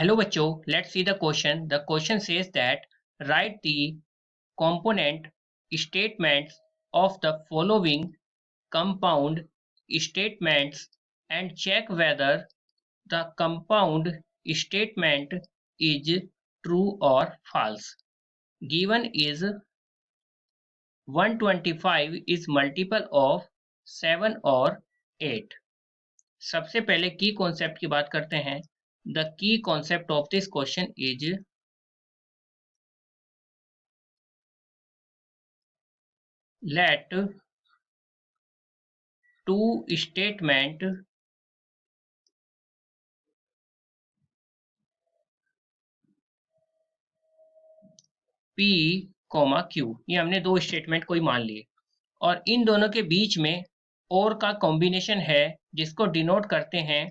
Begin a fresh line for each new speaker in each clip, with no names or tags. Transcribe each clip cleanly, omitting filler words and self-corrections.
Hello बच्चों, let's see the question. The question says that write the component statements of the following compound statements and check whether the compound statement is true or false. Given is 125 is multiple of 7 और 8. सबसे पहले की concept की बात करते हैं. The key concept of this question is let two statement P, Q. ये हमने दो स्टेटमेंट कोई मान लिए और इन दोनों के बीच में और का कॉम्बिनेशन है जिसको डिनोट करते हैं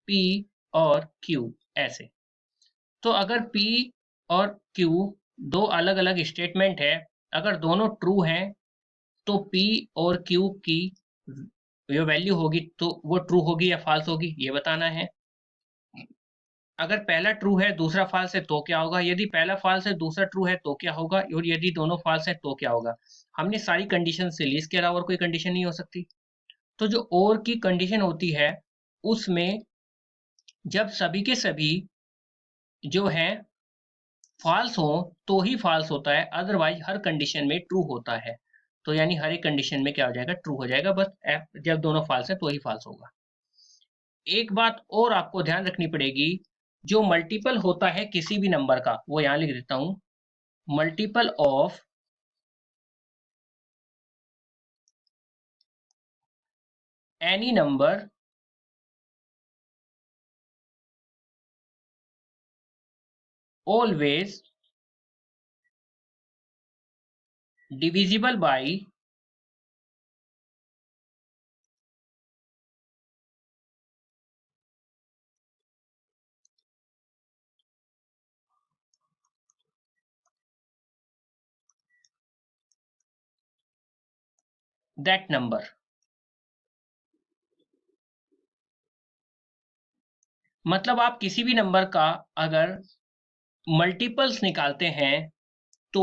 P और Q ऐसे. तो अगर P और Q दो अलग अलग स्टेटमेंट है, अगर दोनों ट्रू हैं तो P और Q की जो वैल्यू होगी तो वो ट्रू होगी या फॉल्स होगी ये बताना है. अगर पहला ट्रू है दूसरा फॉल्स है तो क्या होगा, यदि पहला फॉल्स है दूसरा ट्रू है तो क्या होगा, और यदि दोनों फॉल्स है तो क्या होगा. हमने सारी कंडीशन से ली, इसके अलावा और कोई कंडीशन नहीं हो सकती. तो जो और की कंडीशन होती है उसमें जब सभी के सभी जो है फॉल्स हो तो ही फॉल्स होता है, अदरवाइज हर कंडीशन में ट्रू होता है. तो यानी हर एक कंडीशन में क्या हो जाएगा, ट्रू हो जाएगा. बस जब दोनों फॉल्स है तो ही फॉल्स होगा. एक बात और आपको ध्यान रखनी पड़ेगी, जो मल्टीपल होता है किसी भी नंबर का, वो यहां लिख देता हूं, multiple of any number always divisible by that number. मतलब आप किसी भी नंबर का अगर मल्टीपल्स निकालते हैं तो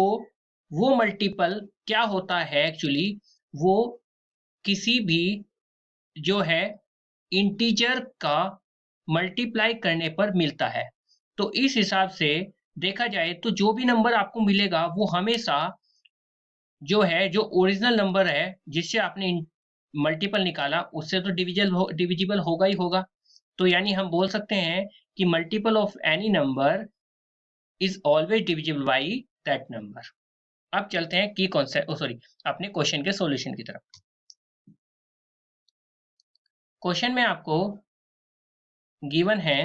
वो मल्टीपल क्या होता है एक्चुअली, वो किसी भी जो है इंटीजर का मल्टीप्लाई करने पर मिलता है. तो इस हिसाब से देखा जाए तो जो भी नंबर आपको मिलेगा वो हमेशा जो है, जो ओरिजिनल नंबर है जिससे आपने मल्टीपल निकाला उससे तो डिविजिबल होगा ही होगा. तो यानी हम बोल सकते हैं कि multiple of any number is always divisible by that number. अब चलते हैं की कॉन्सेप्ट सॉरी अपने क्वेश्चन के सॉल्यूशन की तरफ. क्वेश्चन में आपको गिवन है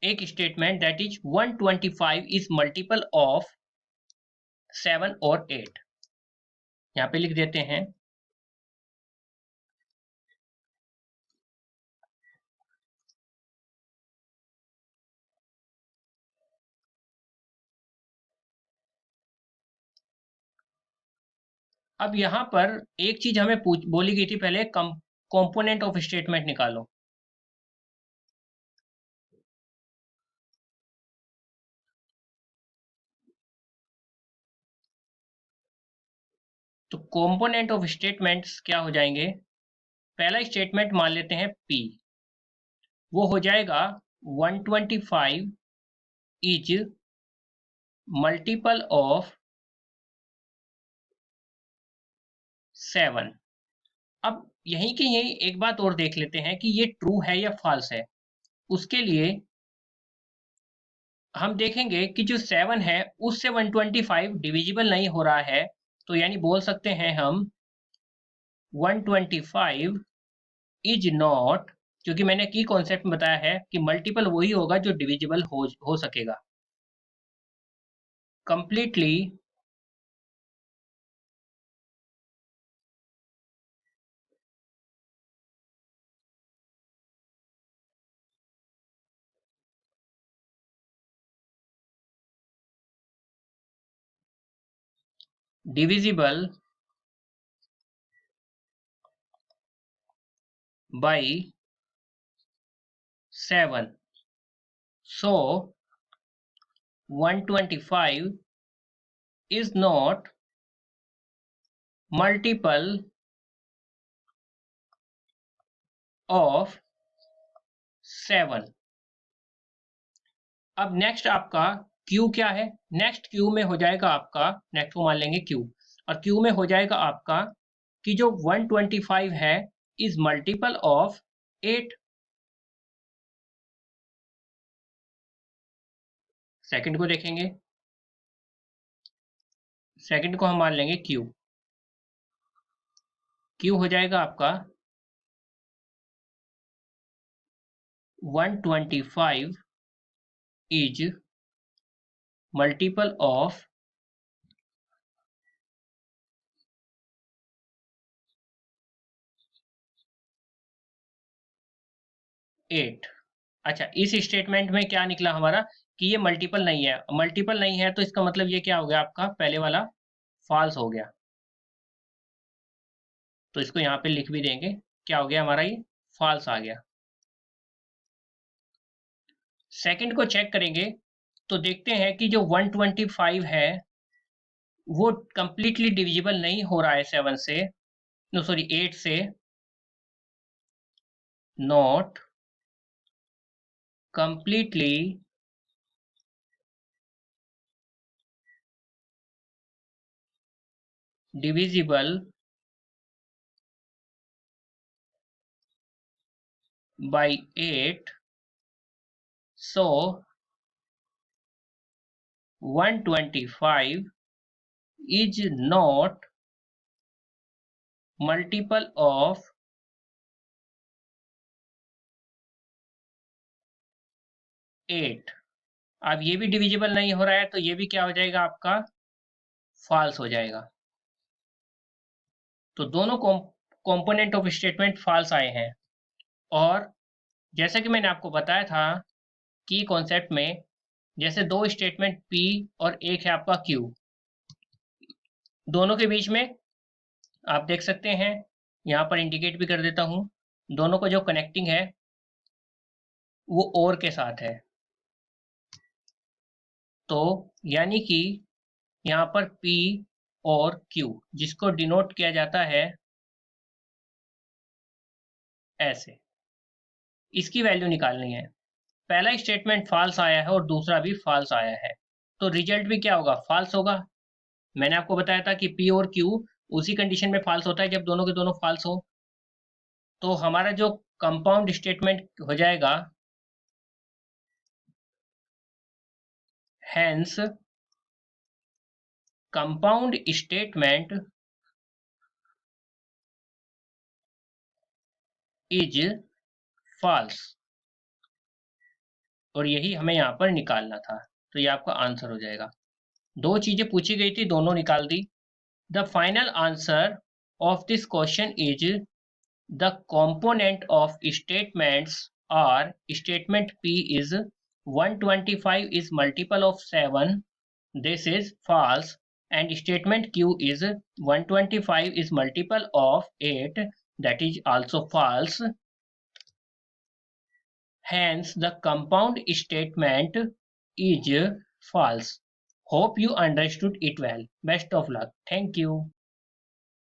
एक statement that is 125 is multiple of 7 और 8. यहाँ पे लिख देते हैं अब यहाँ पर एक चीज हमें बोली गई थी पहले, कंपोनेंट ऑफ स्टेटमेंट निकालो. तो कंपोनेंट ऑफ स्टेटमेंट्स क्या हो जाएंगे, पहला स्टेटमेंट मान लेते हैं P, वो हो जाएगा 125 इज मल्टीपल ऑफ 7. अब यहीं के यहीं एक बात और देख लेते हैं कि ये ट्रू है या फॉल्स है. उसके लिए हम देखेंगे कि जो 7 है उससे 125 डिविजिबल नहीं हो रहा है, तो यानी बोल सकते हैं हम 125 इज नॉट, क्योंकि मैंने की कॉन्सेप्ट में बताया है कि मल्टीपल वही होगा जो डिविजिबल हो सकेगा. Completely divisible by 7. So 125 is not multiple of 7. अब नेक्स्ट आपका Q क्या है? नेक्स्ट Q में हो जाएगा आपका, नेक्स्ट को मान लेंगे Q, और Q में हो जाएगा आपका कि जो 125 है इज मल्टीपल ऑफ 8. सेकंड को देखेंगे, सेकंड को हम मान लेंगे Q. Q हो जाएगा आपका 125 is multiple of 8. अच्छा, इस स्टेटमेंट में क्या निकला हमारा कि ये मल्टीपल नहीं है. मल्टीपल नहीं है तो इसका मतलब ये क्या हो गया आपका, पहले वाला फॉल्स हो गया. तो इसको यहाँ पे लिख भी देंगे, क्या हो गया हमारा, ये फॉल्स आ गया. सेकंड को चेक करेंगे तो देखते हैं कि जो 125 है वो कंप्लीटली डिविजिबल नहीं हो रहा है 7 से, नो सॉरी 8 से, not completely divisible by 8. So 125 is not multiple of 8. अब ये भी डिविजिबल नहीं हो रहा है तो ये भी क्या हो जाएगा आपका, फॉल्स हो जाएगा. तो दोनों कंपोनेंट ऑफ स्टेटमेंट फॉल्स आए हैं. और जैसा कि मैंने आपको बताया था की कॉन्सेप्ट में, जैसे दो स्टेटमेंट P और एक है आपका Q, दोनों के बीच में आप देख सकते हैं, यहाँ पर इंडिकेट भी कर देता हूँ, दोनों का जो कनेक्टिंग है वो और के साथ है. तो यानी कि यहाँ पर P और Q जिसको डिनोट किया जाता है ऐसे, इसकी वैल्यू निकालनी है. पहला स्टेटमेंट फॉल्स आया है और दूसरा भी फॉल्स आया है, तो रिजल्ट भी क्या होगा, फॉल्स होगा. मैंने आपको बताया था कि P और Q उसी कंडीशन में फॉल्स होता है जब दोनों के दोनों फॉल्स हो. तो हमारा जो कंपाउंड स्टेटमेंट हो जाएगा, hence compound statement is false. और यही हमें यहाँ पर निकालना था, तो ये आपका आंसर हो जाएगा. दो चीजें पूछी गई थी, दोनों निकाल दी. The final answer of this question is the component of statements are statement P is 125 is multiple of 7, this is false, and statement Q is 125 is multiple of 8, that is also false. Hence the compound statement is false. Hope you understood it well. Best of luck. Thank you.